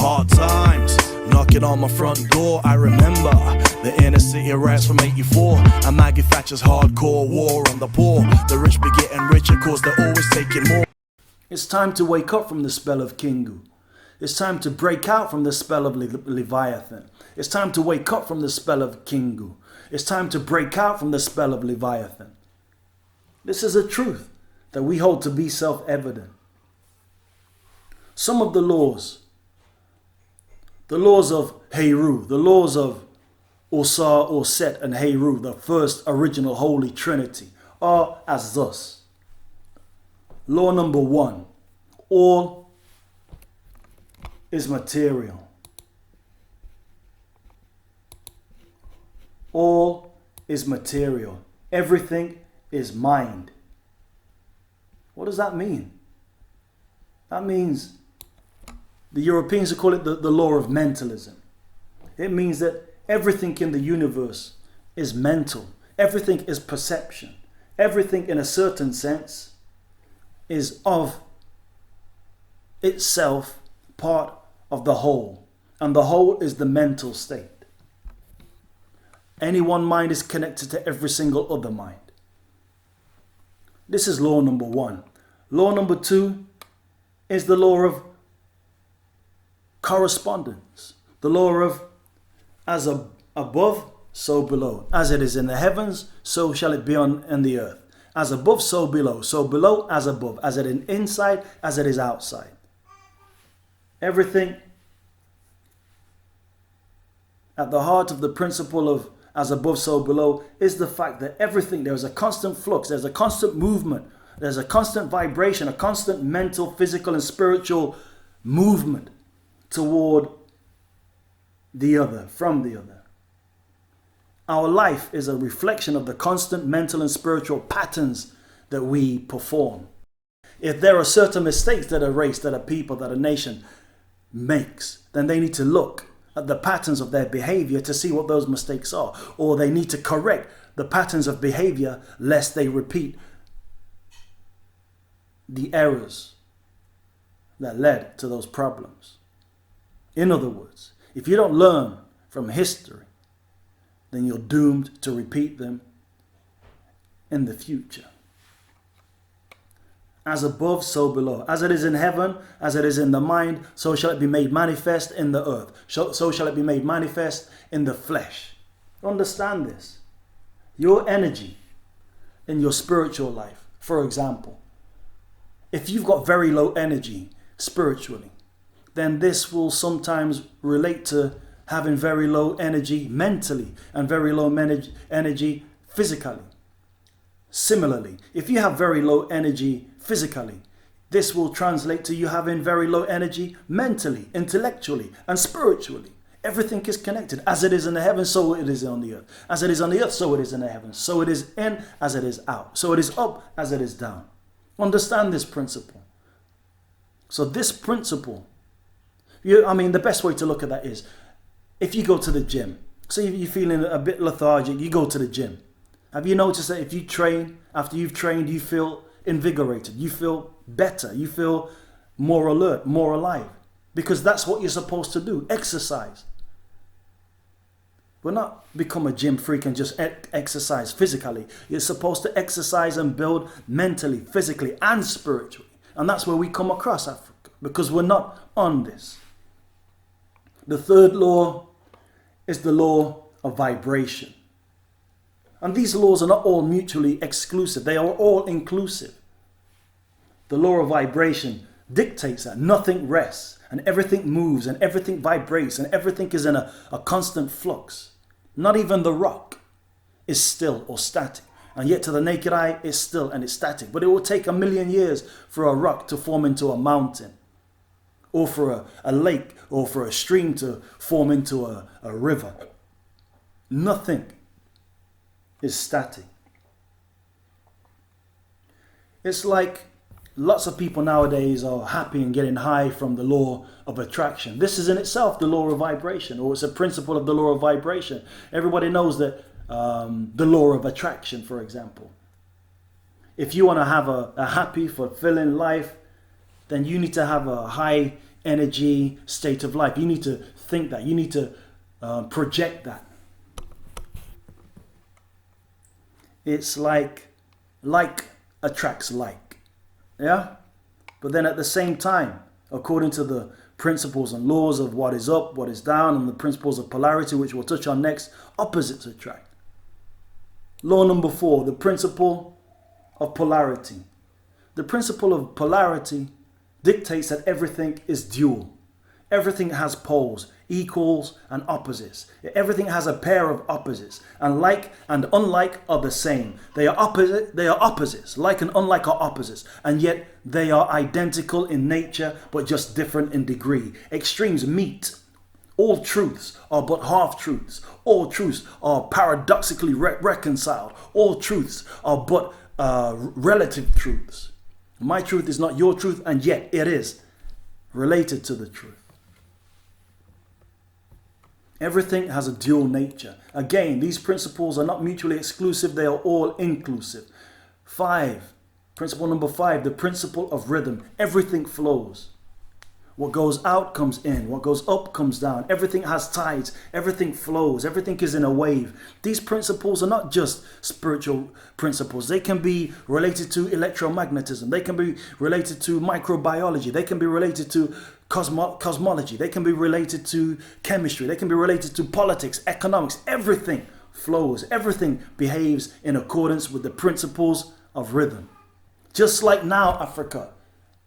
Hard times knocking on my front door. I remember the inner city riots from '84 and Maggie Thatcher's hardcore war on the poor. The rich be getting richer cause they're always taking more. It's time to wake up from the spell of Kingu. It's time to break out from the spell of Leviathan. It's time to wake up from the spell of Kingu. It's time to break out from the spell of Leviathan. This is a truth that we hold to be self-evident. Some of the laws of Heru, the laws of Ausar, Auset and Heru, the first original Holy Trinity, are as thus. Law number 1, all is material. All is material. Everything is mind. What does that mean? That means the Europeans call it the law of mentalism. It means that everything in the universe is mental. Everything is perception. Everything in a certain sense is of itself part of the whole. And the whole is the mental state. Any one mind is connected to every single other mind. This is law number 1. Law number 2 is the law of correspondence. The law of as above, so below. As it is in the heavens, so shall it be in the earth. As above, so below. So below, as above. As it is inside, as it is outside. Everything at the heart of the principle of as above, so below is the fact that everything, there's a constant flux, there's a constant movement, there's a constant vibration, a constant mental, physical and spiritual movement toward the other, from the other. Our life is a reflection of the constant mental and spiritual patterns that we perform. If there are certain mistakes that a race, that a people, that a nation makes, then they need to look at the patterns of their behavior to see what those mistakes are. Or they need to correct the patterns of behavior lest they repeat the errors that led to those problems. In other words, if you don't learn from history, then you're doomed to repeat them in the future. As above, so below. As it is in heaven, as it is in the mind, so shall it be made manifest in the earth. So shall it be made manifest in the flesh. Understand this. Your energy in your spiritual life, for example, if you've got very low energy spiritually, then this will sometimes relate to having very low energy mentally and very low energy physically. Similarly, if you have very low energy physically, this will translate to you having very low energy mentally, intellectually and spiritually. Everything is connected. As it is in the heavens, so it is on the earth. As it is on the earth, so it is in the heavens. So it is in as it is out. So it is up as it is down. Understand this principle. So this principle, the best way to look at that is, if you go to the gym, say you're feeling a bit lethargic, you go to the gym. Have you noticed that if you train, after you've trained, you feel invigorated, you feel better, you feel more alert, more alive? Because that's what you're supposed to do, exercise. We're not become a gym freak and just exercise physically. You're supposed to exercise and build mentally, physically and spiritually. And that's where we come across Africa, because we're not on this. The third law is the law of vibration. And these laws are not all mutually exclusive. They are all inclusive. The law of vibration dictates that nothing rests and everything moves and everything vibrates and everything is in a constant flux. Not even the rock is still or static. And yet to the naked eye, it's still and it's static. But it will take 1,000,000 years for a rock to form into a mountain, or for a lake, or for a stream to form into a river. Nothing is static. It's like lots of people nowadays are happy and getting high from the law of attraction. This is in itself the law of vibration, or it's a principle of the law of vibration. Everybody knows that the law of attraction, for example. If you want to have a happy, fulfilling life, then you need to have a high energy, state of life. You need to think that. You need to project that. It's like attracts like. Yeah? But then at the same time, according to the principles and laws of what is up, what is down, and the principles of polarity, which we'll touch on next, opposites attract. Law number 4, the principle of polarity. The principle of polarity dictates that everything is dual. Everything has poles, equals and opposites. Everything has a pair of opposites, and like and unlike are the same. They are opposites. Like and unlike are opposites, and yet they are identical in nature, but just different in degree. Extremes meet. All truths are but half-truths. All truths are paradoxically reconciled. All truths are but relative truths. My truth is not your truth, and yet it is related to the truth. Everything has a dual nature. Again, these principles are not mutually exclusive, they are all inclusive. 5, principle number 5, the principle of rhythm. Everything flows. What goes out comes in. What goes up comes down. Everything has tides. Everything flows. Everything is in a wave. These principles are not just spiritual principles. They can be related to electromagnetism. They can be related to microbiology. They can be related to cosmology. They can be related to chemistry. They can be related to politics, economics. Everything flows. Everything behaves in accordance with the principles of rhythm. Just like now, Africa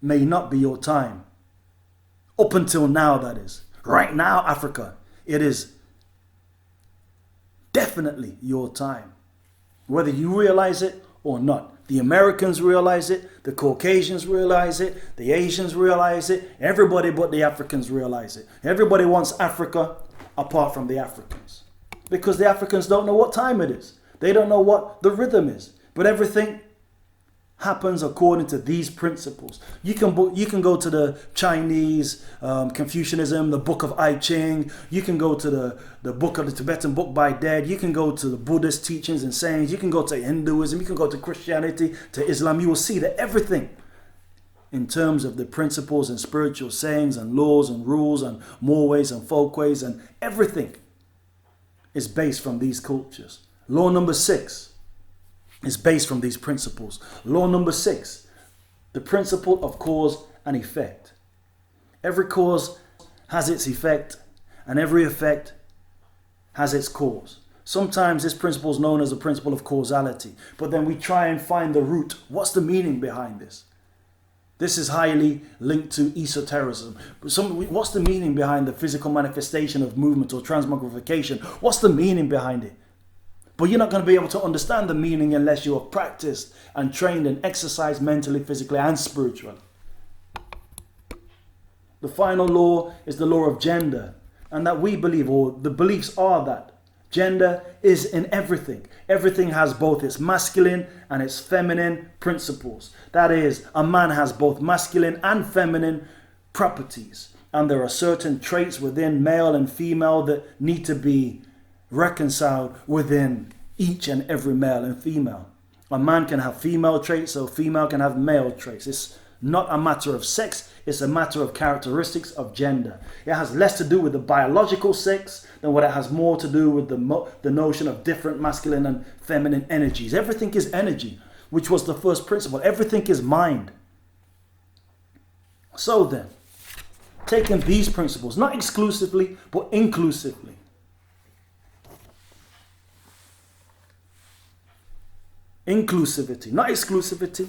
may not be your time. Up until now, that is. Right now, Africa, it is definitely your time. Whether you realize it or not. The Americans realize it, the Caucasians realize it, the Asians realize it, everybody but the Africans realize it. Everybody wants Africa apart from the Africans. Because the Africans don't know what time it is. They don't know what the rhythm is. But everything happens according to these principles. You can go to the Chinese Confucianism, the book of I Ching. You can go to the book of the Tibetan book by Dead. You can go to the Buddhist teachings and sayings. You can go to Hinduism. You can go to Christianity, to Islam. You will see that everything in terms of the principles and spiritual sayings and laws and rules and moreways and folkways and everything is based from these cultures. Law number 6 is based from these principles. Law number 6, the principle of cause and effect. Every cause has its effect, and every effect has its cause. Sometimes this principle is known as the principle of causality, but then we try and find the root. What's the meaning behind this? This is highly linked to esotericism. What's the meaning behind the physical manifestation of movement or transmogrification? What's the meaning behind it? But you're not going to be able to understand the meaning unless you have practiced and trained and exercised mentally, physically, and spiritually. The final law is the law of gender, and that we believe, or the beliefs are that gender is in everything. Everything has both its masculine and its feminine principles. That is, a man has both masculine and feminine properties, and there are certain traits within male and female that need to be reconciled within each and every male and female. A man can have female traits, so a female can have male traits. It's not a matter of sex, it's a matter of characteristics of gender. It has less to do with the biological sex than what it has more to do with the notion of different masculine and feminine energies. Everything is energy, which was the first principle. Everything is mind. So then, taking these principles, not exclusively, but inclusively, inclusivity, not exclusivity.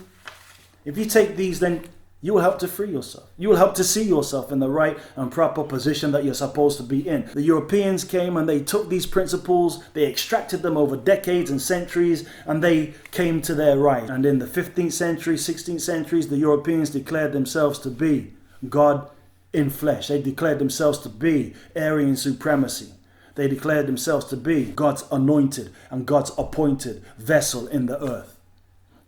If you take these, then you will help to free yourself. You will help to see yourself in the right and proper position that you're supposed to be in. The Europeans came and they took these principles, they extracted them over decades and centuries, and they came to their right. And in the 15th century, 16th centuries, the Europeans declared themselves to be God in flesh. They declared themselves to be Aryan supremacy. They declared themselves to be God's anointed and God's appointed vessel in the earth.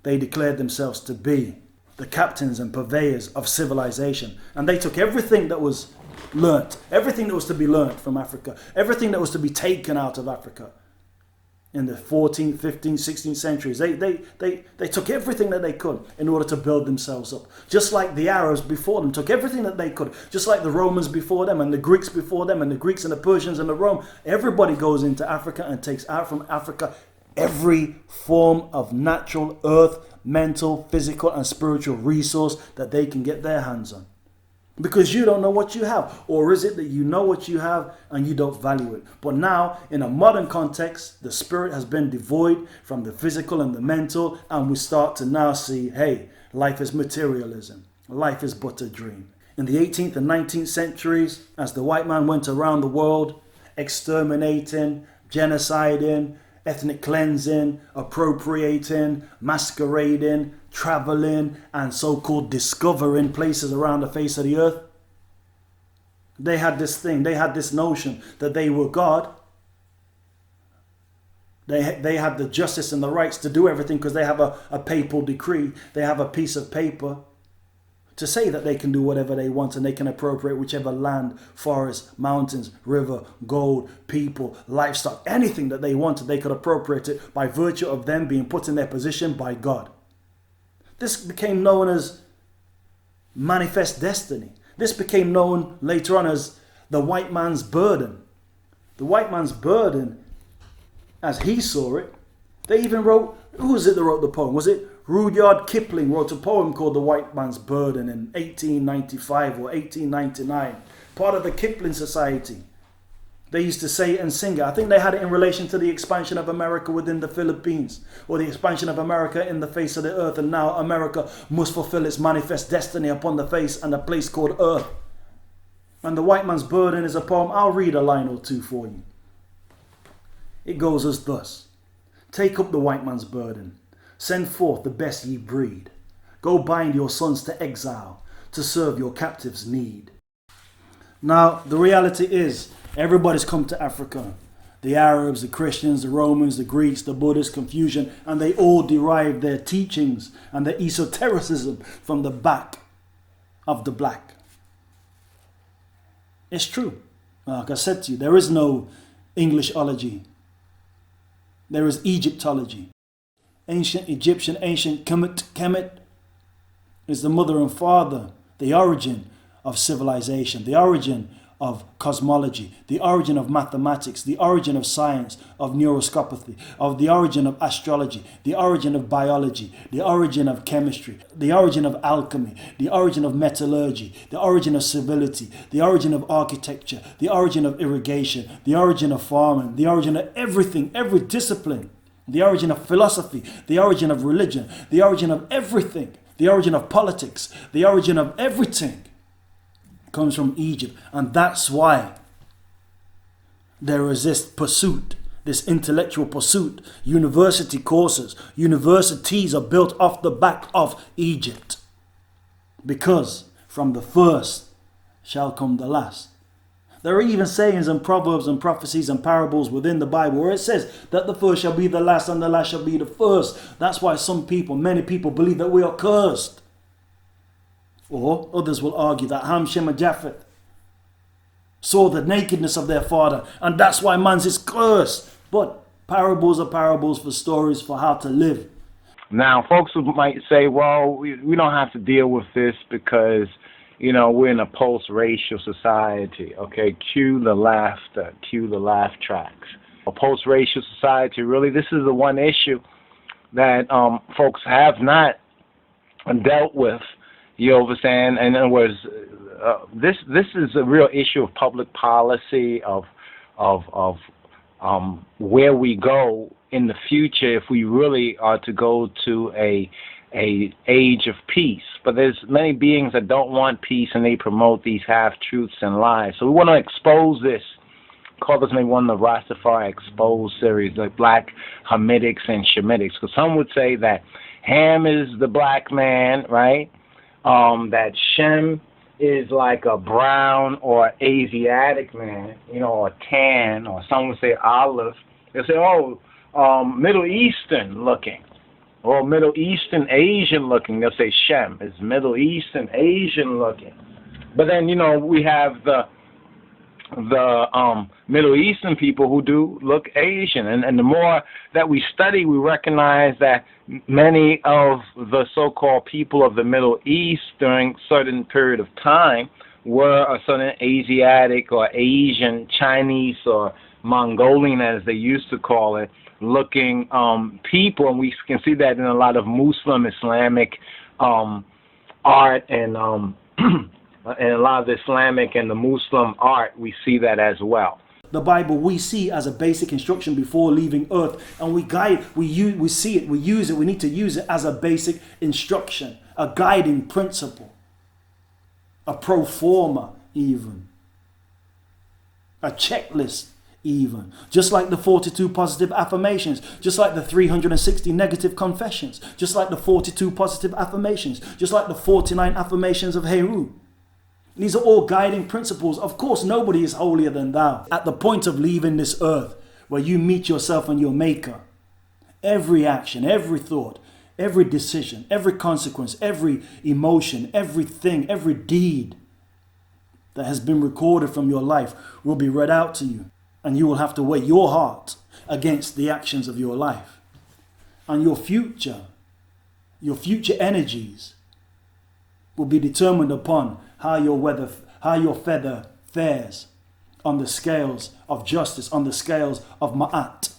They declared themselves to be the captains and purveyors of civilization. And they took everything that was learnt, everything that was to be learnt from Africa, everything that was to be taken out of Africa, in the 14th, 15th, 16th centuries. They took everything that they could in order to build themselves up. Just like the Arabs before them took everything that they could. Just like the Romans before them and the Greeks before them and the Greeks and the Persians and the Rome. Everybody goes into Africa and takes out from Africa every form of natural, earth, mental, physical and spiritual resource that they can get their hands on. Because you don't know what you have. Or is it that you know what you have and you don't value it? But now, in a modern context, the spirit has been devoid from the physical and the mental, and we start to now see, hey, life is materialism. Life is but a dream. In the 18th and 19th centuries, as the white man went around the world, exterminating, genociding, ethnic cleansing, appropriating, masquerading, traveling, and so-called discovering places around the face of the earth. They had this thing, they had this notion that they were God. They had the justice and the rights to do everything because they have a papal decree. They have a piece of paper to say that they can do whatever they want and they can appropriate whichever land, forest, mountains, river, gold, people, livestock, anything that they wanted, they could appropriate it by virtue of them being put in their position by God. This became known as manifest destiny. This became known later on as the white man's burden. The white man's burden, as he saw it, they even wrote, who was it that wrote the poem? Was it Rudyard Kipling wrote a poem called The White Man's Burden in 1895 or 1899, part of the Kipling Society. They used to say it and sing it. I think they had it in relation to the expansion of America within the Philippines, or the expansion of America in the face of the earth, and now America must fulfill its manifest destiny upon the face and a place called earth. And The White Man's Burden is a poem. I'll read a line or two for you. It goes as thus. Take up the white man's burden. Send forth the best ye breed. Go bind your sons to exile, to serve your captives' need. Now, the reality is, everybody's come to Africa. The Arabs, the Christians, the Romans, the Greeks, the Buddhists, Confucian, and they all derive their teachings and their esotericism from the back of the black. It's true. Like I said to you, there is no Englishology. There is Egyptology. Ancient Egyptian, ancient Kemet is the mother and father, the origin of civilization, the origin of cosmology, the origin of mathematics, the origin of science, of neuroscopy, of the origin of astrology, the origin of biology, the origin of chemistry, the origin of alchemy, the origin of metallurgy, the origin of civility, the origin of architecture, the origin of irrigation, the origin of farming, the origin of everything, every discipline, the origin of philosophy, the origin of religion, the origin of everything, the origin of politics, the origin of everything comes from Egypt. And that's why there is this pursuit, this intellectual pursuit. University courses, universities are built off the back of Egypt. Because from the first shall come the last. There are even sayings and proverbs and prophecies and parables within the Bible where it says that the first shall be the last and the last shall be the first. That's why many people believe that we are cursed. Or others will argue that Ham, Shem and Japheth saw the nakedness of their father and that's why man's is cursed. But parables are parables for stories for how to live. Now, folks might say, well, we don't have to deal with this because we're in a post-racial society. Okay, cue the laughter, cue the laugh tracks. A post-racial society, really, this is the one issue that folks have not dealt with. You understand? In other words, this is a real issue of public policy, of where we go in the future if we really are to go to a age of peace. But there's many beings that don't want peace and they promote these half-truths and lies. So we want to expose this. Call this maybe one of the Rastafari Exposed series, like Black Hamitics and Shemitics. Because some would say that Ham is the black man, right? That Shem is like a brown or Asiatic man, or tan, or some would say olive. They'll say, Middle Eastern looking. Or Middle Eastern Asian looking. They'll say Shem is Middle Eastern Asian looking. But then, we have the the Middle Eastern people who do look Asian. And the more that we study, we recognize that many of the so-called people of the Middle East during a certain period of time were a certain Asiatic or Asian, Chinese or Mongolian, as they used to call it, looking people. And we can see that in a lot of Muslim, Islamic art and and a lot of the Islamic and the Muslim art, we see that as well. The Bible we see as a basic instruction before leaving earth, and we see it, we use it, we need to use it as a basic instruction, a guiding principle, a pro forma even, a checklist even, just like the 42 positive affirmations, just like the 360 negative confessions, just like the 42 positive affirmations, just like the 49 affirmations of Heru. These are all guiding principles. Of course, nobody is holier than thou. At the point of leaving this earth, where you meet yourself and your maker, every action, every thought, every decision, every consequence, every emotion, everything, every deed that has been recorded from your life will be read out to you. And you will have to weigh your heart against the actions of your life. And your future energies will be determined upon how your feather fares on the scales of justice, on the scales of ma'at.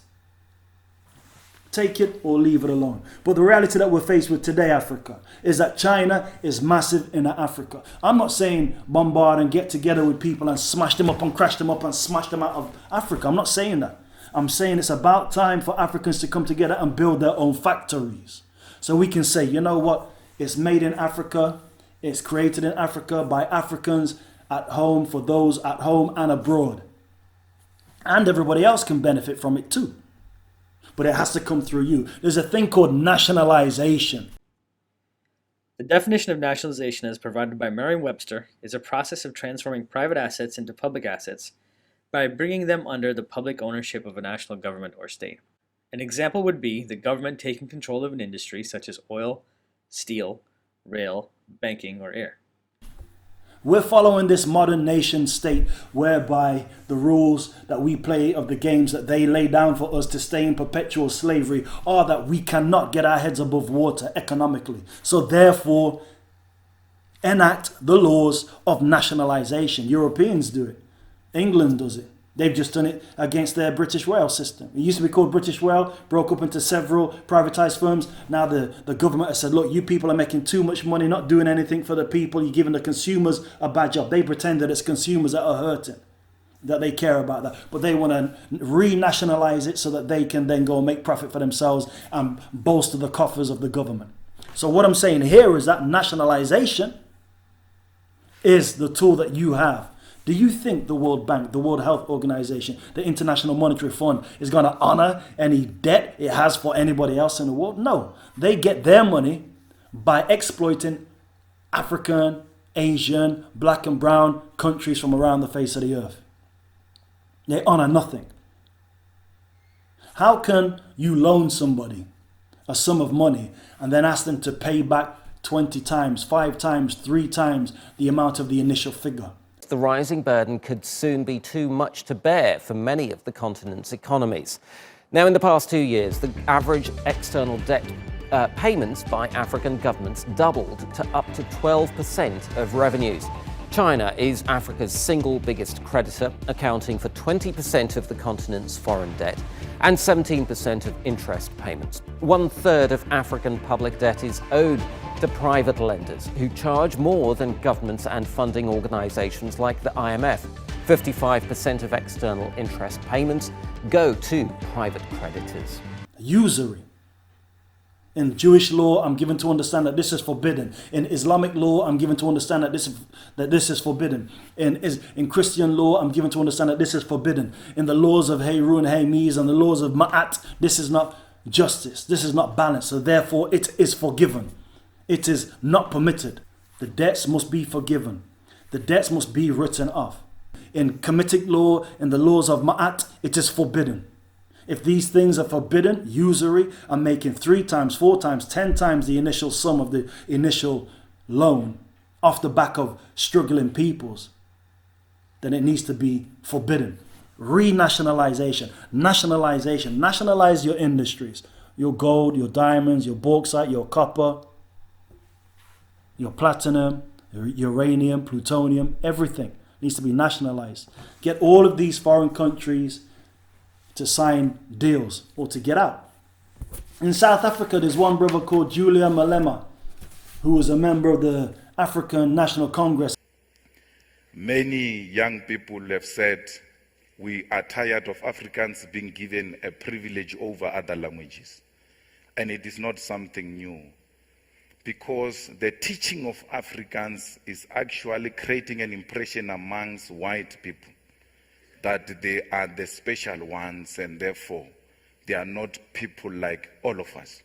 Take it or leave it alone. But the reality that we're faced with today, Africa, is that China is massive in Africa. I'm not saying bombard and get together with people and smash them up and crash them up and smash them out of Africa. I'm not saying that. I'm saying it's about time for Africans to come together and build their own factories. So we can say, you know what? It's made in Africa. It's created in Africa by Africans at home, for those at home and abroad. And everybody else can benefit from it too. But it has to come through you. There's a thing called nationalization. The definition of nationalization as provided by Merriam-Webster is a process of transforming private assets into public assets by bringing them under the public ownership of a national government or state. An example would be the government taking control of an industry such as oil, steel, rail, banking, or air. We're following this modern nation state whereby the rules that we play of the games that they lay down for us to stay in perpetual slavery are that we cannot get our heads above water economically. So therefore, enact the laws of nationalization. Europeans do it. England does it. They've just done it against their British rail system. It used to be called British Rail, broke up into several privatized firms. Now the government has said, look, you people are making too much money, not doing anything for the people. You're giving the consumers a bad job. They pretend that it's consumers that are hurting, that they care about that. But they want to renationalize it so that they can then go and make profit for themselves and bolster the coffers of the government. So what I'm saying here is that nationalization is the tool that you have. Do you think the World Bank, the World Health Organization, the International Monetary Fund is going to honor any debt it has for anybody else in the world? No. They get their money by exploiting African, Asian, black and brown countries from around the face of the earth. They honor nothing. How can you loan somebody a sum of money and then ask them to pay back 20 times, 5 times, 3 times the amount of the initial figure? The rising burden could soon be too much to bear for many of the continent's economies. Now, in the past 2 years, the average external debt payments by African governments doubled to up to 12% of revenues. China is Africa's single biggest creditor, accounting for 20% of the continent's foreign debt and 17% of interest payments. 1/3 of African public debt is owed to private lenders who charge more than governments and funding organizations like the IMF. 55% of external interest payments go to private creditors. Usury. In Jewish law, I'm given to understand that this is forbidden. In Islamic law, I'm given to understand that this is forbidden. In Christian law, I'm given to understand that this is forbidden. In the laws of Heru and Hermes and the laws of Ma'at, this is not justice. This is not balance. So therefore, it is forgiven. It is not permitted. The debts must be forgiven. The debts must be written off. In Khemetic law, in the laws of Ma'at, it is forbidden. If these things are forbidden, usury, and making 3 times, 4 times, 10 times the initial sum of the initial loan off the back of struggling peoples, then it needs to be forbidden. Renationalization, nationalization, nationalize your industries, your gold, your diamonds, your bauxite, your copper, your platinum, your uranium, plutonium, everything needs to be nationalized. Get all of these foreign countries to sign deals or to get out. In South Africa, there's one brother called Julius Malema, who was a member of the African National Congress. Many young people have said we are tired of Africans being given a privilege over other languages. And it is not something new, because the teaching of Africans is actually creating an impression amongst white people that they are the special ones, and therefore they are not people like all of us.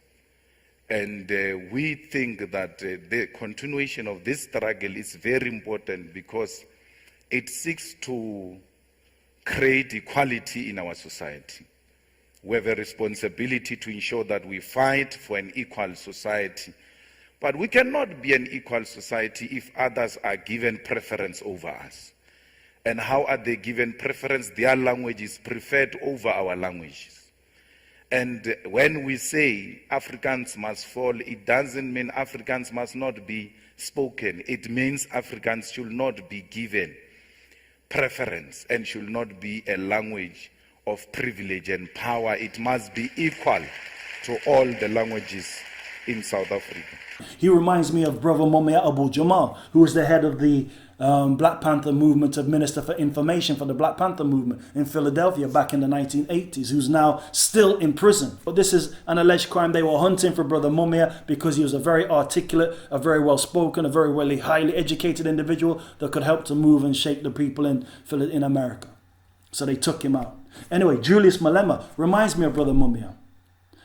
And we think that the continuation of this struggle is very important, because it seeks to create equality in our society. We have a responsibility to ensure that we fight for an equal society. But we cannot be an equal society if others are given preference over us. And how are they given preference? Their language is preferred over our languages. And when we say Africans must fall, it doesn't mean Africans must not be spoken. It means Africans should not be given preference and should not be a language of privilege and power. It must be equal to all the languages in South Africa. He reminds me of Brother Momia Abu Jamal, who was the head of the Black Panther movement, of Minister for Information for the Black Panther movement in Philadelphia back in the 1980s, who's now still in prison. But this is an alleged crime. They were hunting for Brother Momia because he was a very articulate, a very well-spoken, a very highly educated individual that could help to move and shape the people in America. So they took him out. Anyway, Julius Malema reminds me of Brother Mumia.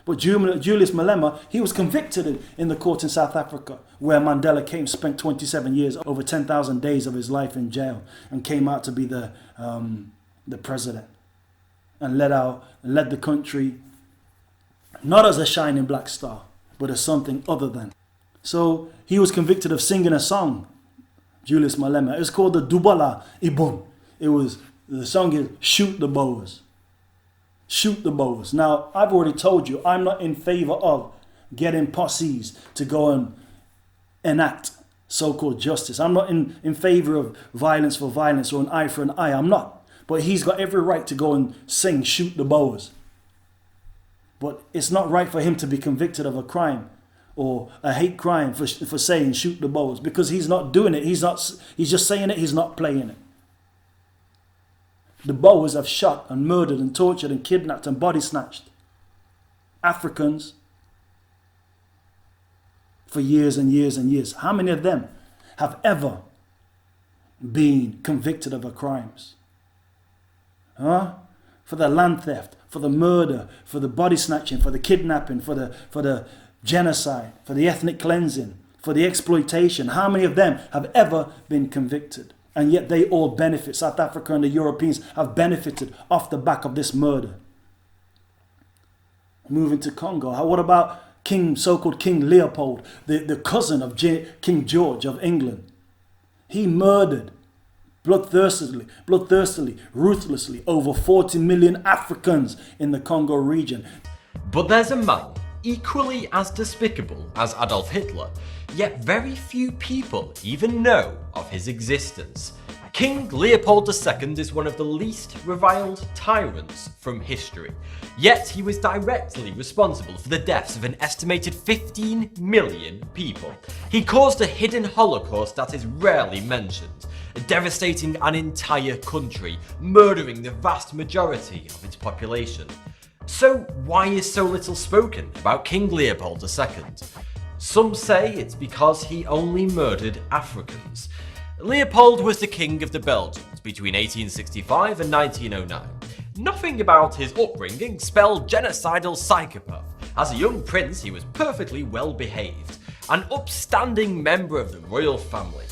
But Julius Malema, he was convicted in the court in South Africa, where Mandela spent 27 years, over 10,000 days of his life in jail, and came out to be the president, and led the country not as a shining black star, but as something other than. So he was convicted of singing a song, Julius Malema. It was called the Dubala Ibon. The song is Shoot the Boers. Shoot the bows. Now, I've already told you, I'm not in favor of getting posses to go and enact so-called justice. I'm not in favor of violence for violence or an eye for an eye. I'm not. But he's got every right to go and sing Shoot the Boers. But it's not right for him to be convicted of a crime or a hate crime for saying Shoot the Boers, because he's not doing it. He's just saying it. He's not playing it. The Boers have shot and murdered and tortured and kidnapped and body snatched Africans for years and years and years. How many of them have ever been convicted of a crimes? For the land theft, for the murder, for the body snatching, for the kidnapping, for the genocide, for the ethnic cleansing, for the exploitation. How many of them have ever been convicted? And yet they all benefit. South Africa and the Europeans have benefited off the back of this murder. Moving to Congo. What about so-called King Leopold, the cousin of King George of England? He murdered bloodthirstily, ruthlessly over 40 million Africans in the Congo region. But there's a man equally as despicable as Adolf Hitler, yet very few people even know of his existence. King Leopold II is one of the least reviled tyrants from history, yet he was directly responsible for the deaths of an estimated 15 million people. He caused a hidden Holocaust that is rarely mentioned, devastating an entire country, murdering the vast majority of its population. So why is so little spoken about King Leopold II? Some say it's because he only murdered Africans. Leopold was the king of the Belgians between 1865 and 1909. Nothing about his upbringing spelled genocidal psychopath. As a young prince, he was perfectly well behaved, an upstanding member of the royal family.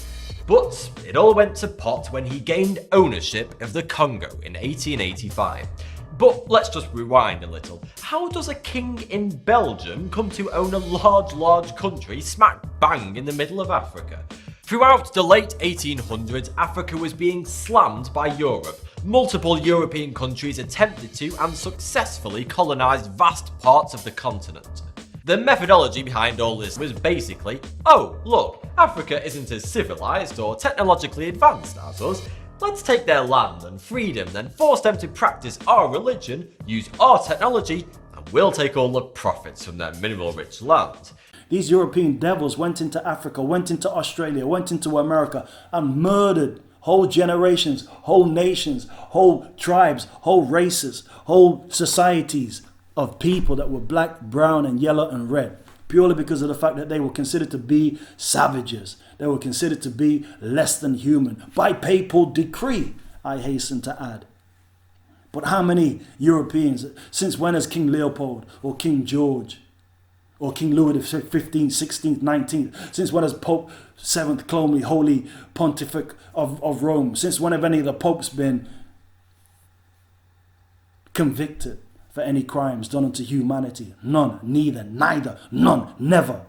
But it all went to pot when he gained ownership of the Congo in 1885. But let's just rewind a little. How does a king in Belgium come to own a large country smack bang in the middle of Africa? Throughout the late 1800s, Africa was being slammed by Europe. Multiple European countries attempted to and successfully colonise vast parts of the continent. The methodology behind all this was basically, oh, look, Africa isn't as civilized or technologically advanced as us. Let's take their land and freedom, then force them to practice our religion, use our technology, and we'll take all the profits from their mineral rich land. These European devils went into Africa, went into Australia, went into America and murdered whole generations, whole nations, whole tribes, whole races, whole societies of people that were black, brown and yellow and red, purely because of the fact that they were considered to be savages. They were considered to be less than human by papal decree, I hasten to add. But how many Europeans, since when has King Leopold or King George or King Louis XV, 16th, 19th, since when has Pope 7th Clomley, Holy Pontific of Rome, since when have any of the popes been convicted for any crimes done unto humanity? None, neither, neither, none, never.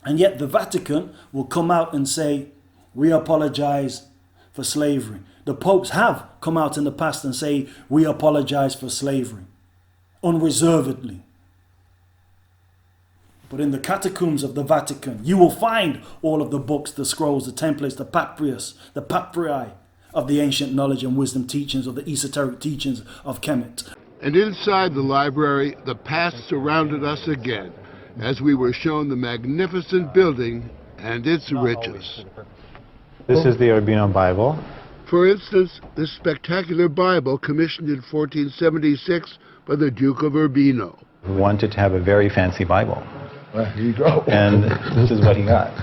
And yet the Vatican will come out and say, we apologize for slavery. The popes have come out in the past and say, we apologize for slavery, unreservedly. But in the catacombs of the Vatican, you will find all of the books, the scrolls, the templates, the papyrus, the papyri of the ancient knowledge and wisdom teachings or the esoteric teachings of Kemet. And inside the library, the past surrounded us again, as we were shown the magnificent building and its riches. This is the Urbino Bible. For instance, this spectacular Bible commissioned in 1476 by the Duke of Urbino. Who wanted to have a very fancy Bible. Well, here you go. And this is what he got.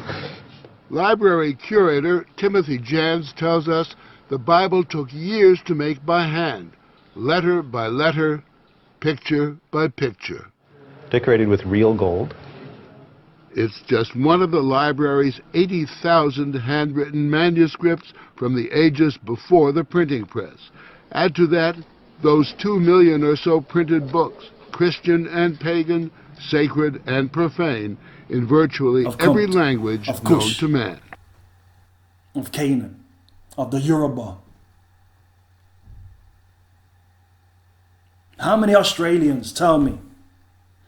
Library curator Timothy Jans tells us the Bible took years to make by hand, letter by letter, picture by picture. Decorated with real gold. It's just one of the library's 80,000 handwritten manuscripts from the ages before the printing press. Add to that those 2 million or so printed books, Christian and pagan, sacred and profane, in virtually every language known to man. Of Canaan, of the Yoruba. How many Australians, tell me,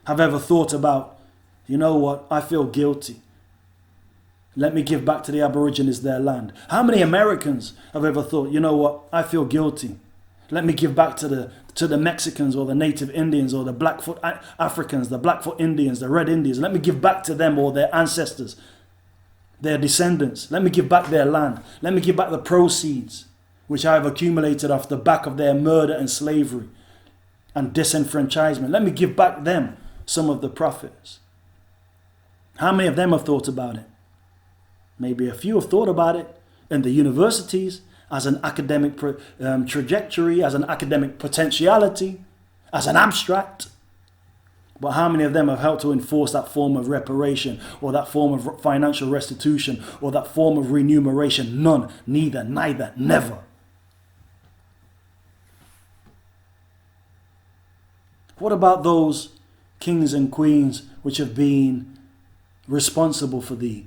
have ever thought about, you know what, I feel guilty. Let me give back to the Aborigines their land. How many Americans have ever thought, you know what, I feel guilty. Let me give back to the Mexicans or the Native Indians or the Blackfoot Africans, the Blackfoot Indians, the Red Indians. Let me give back to them or their ancestors, their descendants. Let me give back their land. Let me give back the proceeds which I have accumulated off the back of their murder and slavery and disenfranchisement. Let me give back them some of the profits. How many of them have thought about it? Maybe a few have thought about it in the universities, as an academic trajectory, as an academic potentiality, as an abstract. But how many of them have helped to enforce that form of reparation or that form of financial restitution or that form of remuneration? None, neither, neither, never. What about those kings and queens which have been responsible for the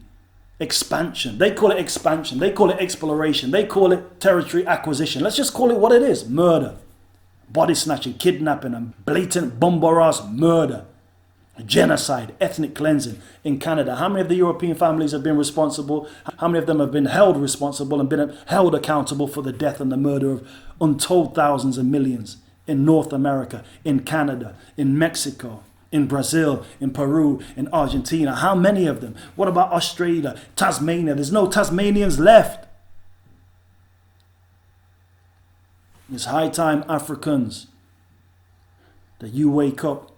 expansion? They call it expansion, they call it exploration, they call it territory acquisition. Let's just call it what it is: murder, body snatching, kidnapping and blatant bomb-ass murder, genocide, ethnic cleansing in Canada. How many of the European families have been responsible? How many of them have been held responsible and been held accountable for the death and the murder of untold thousands and millions in North America, in Canada, in Mexico, in Brazil, in Peru, in Argentina? How many of them? What about Australia, Tasmania? There's no Tasmanians left. It's high time, Africans, that you wake up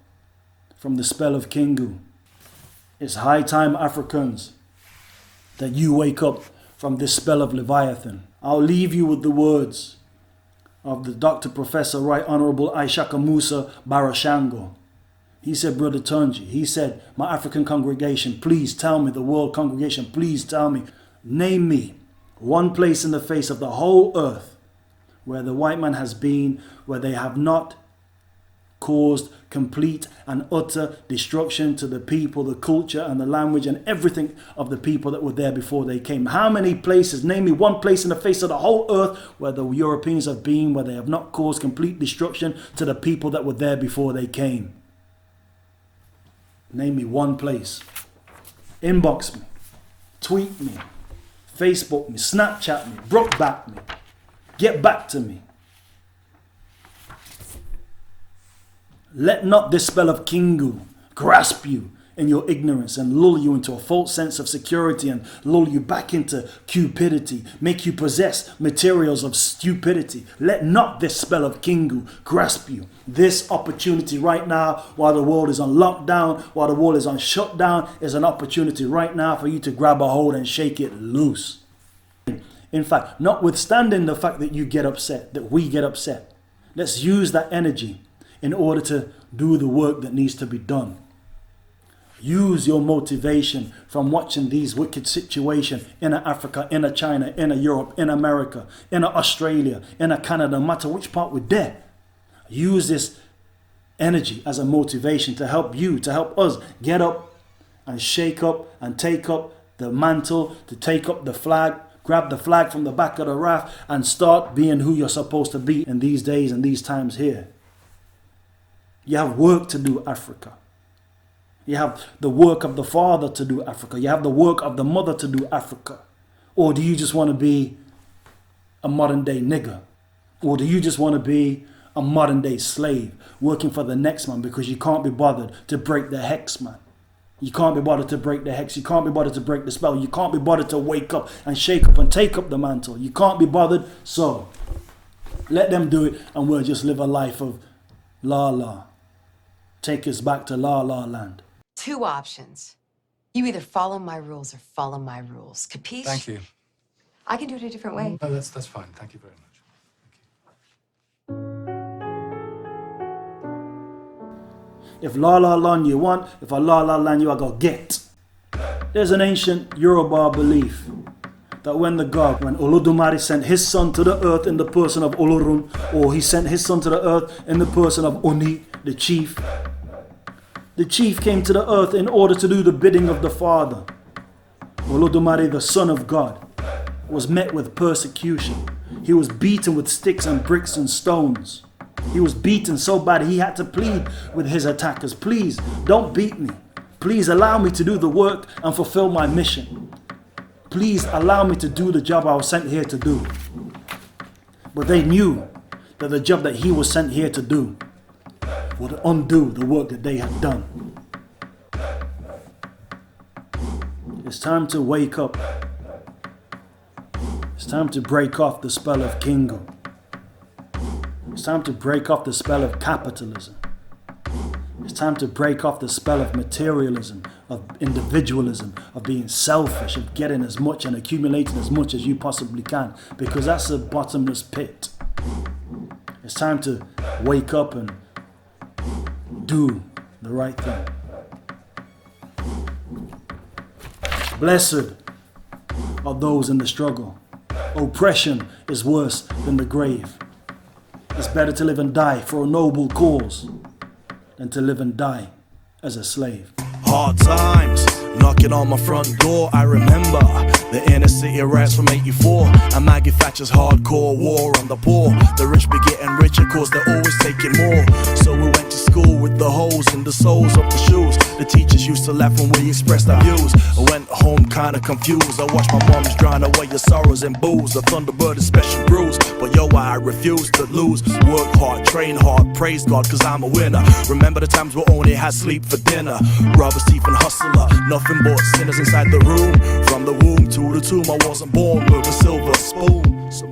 from the spell of Kingu. It's high time, Africans, that you wake up from this spell of Leviathan. I'll leave you with the words of the Dr. Professor Right Honorable Ishaka Musa Barashango. He said, Brother Tunji, he said, my African congregation, please tell me, the world congregation, please tell me, name me one place in the face of the whole earth where the white man has been, where they have not caused complete and utter destruction to the people, the culture and the language and everything of the people that were there before they came. How many places, name me one place in the face of the whole earth where the Europeans have been, where they have not caused complete destruction to the people that were there before they came? Name me one place. Inbox me, tweet me, Facebook me, Snapchat me, Brookback me, get back to me. Let not this spell of Kingu grasp you in your ignorance and lull you into a false sense of security and lull you back into cupidity, make you possess materials of stupidity. Let not this spell of Kingu grasp you. This opportunity right now, while the world is on lockdown, while the world is on shutdown, is an opportunity right now for you to grab a hold and shake it loose. In fact, notwithstanding the fact that you get upset, that we get upset, let's use that energy in order to do the work that needs to be done. Use your motivation from watching these wicked situations in Africa, in China, in Europe, in America, in Australia, in Canada, no matter which part we're there. Use this energy as a motivation to help you, to help us get up and shake up and take up the mantle, to take up the flag, grab the flag from the back of the raft and start being who you're supposed to be in these days and these times here. You have work to do, Africa. You have the work of the father to do, Africa. You have the work of the mother to do, Africa. Or do you just want to be a modern day nigger? Or do you just want to be a modern day slave working for the next man because you can't be bothered to break the hex, man? You can't be bothered to break the hex. You can't be bothered to break the spell. You can't be bothered to wake up and shake up and take up the mantle. You can't be bothered. So let them do it and we'll just live a life of la la. Take us back to la la land. Two options. You either follow my rules or follow my rules. Capiche? Thank you. I can do it a different way. No, that's fine. Thank you very much. If la la land you want, if a la la land you are gonna get. There's an ancient Yoruba belief that when Olodumare sent his son to the earth in the person of Olorun, or he sent his son to the earth in the person of Oni, the chief came to the earth in order to do the bidding of the Father. Olodumare, the Son of God, was met with persecution. He was beaten with sticks and bricks and stones. He was beaten so bad he had to plead with his attackers. Please, don't beat me. Please allow me to do the work and fulfill my mission. Please allow me to do the job I was sent here to do. But they knew that the job that he was sent here to do would undo the work that they had done. It's time to wake up. It's time to break off the spell of Kingu. It's time to break off the spell of capitalism. It's time to break off the spell of materialism, of individualism, of being selfish, of getting as much and accumulating as much as you possibly can, because that's a bottomless pit. It's time to wake up and do the right thing. Blessed are those in the struggle. Oppression is worse than the grave. It's better to live and die for a noble cause than to live and die as a slave. Hard times knocking on my front door. I remember the inner city riots from '84 and Maggie Thatcher's hardcore war on the poor. The rich be getting richer cause they're always taking more. So we went to school with the holes in the soles of the shoes. The teachers used to laugh when we expressed our views. I went home kinda confused. I watched my mom's drown away your sorrows and booze. The Thunderbird is special bruise, but yo, I refuse to lose. Work hard, train hard, praise God cause I'm a winner. Remember the times we only had sleep for dinner. Robbers, thief and hustler, nothing but sinners inside the room. From the womb to the tomb, I wasn't born with a silver spoon. So